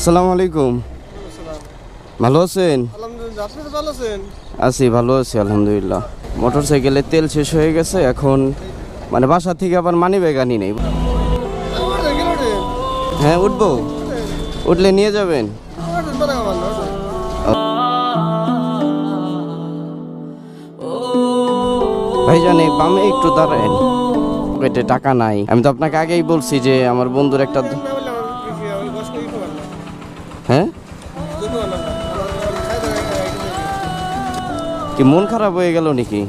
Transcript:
আসসালামু আলাইকুম। ভালো আছেন? আলহামদুলিল্লাহ, আপনি তো ভালো আছেন? আছি, ভালো আছি আলহামদুলিল্লাহ। মোটর সাইকেলের তেল শেষ হয়ে গেছে, এখন মানে বাসা থেকে আবার মানি ব্যাগ আনি নেই। হ্যাঁ, উঠবো, উঠলে নিয়ে যাবেন। ভাইজান এই বামে একটু দাঁড়ান, পকেটে টাকা নাই। আমি তো আপনাকে আগেই বলছি যে আমার বন্ধুর একটা। হ্যাঁ, কি মন খারাপ হয়ে গেল নাকি?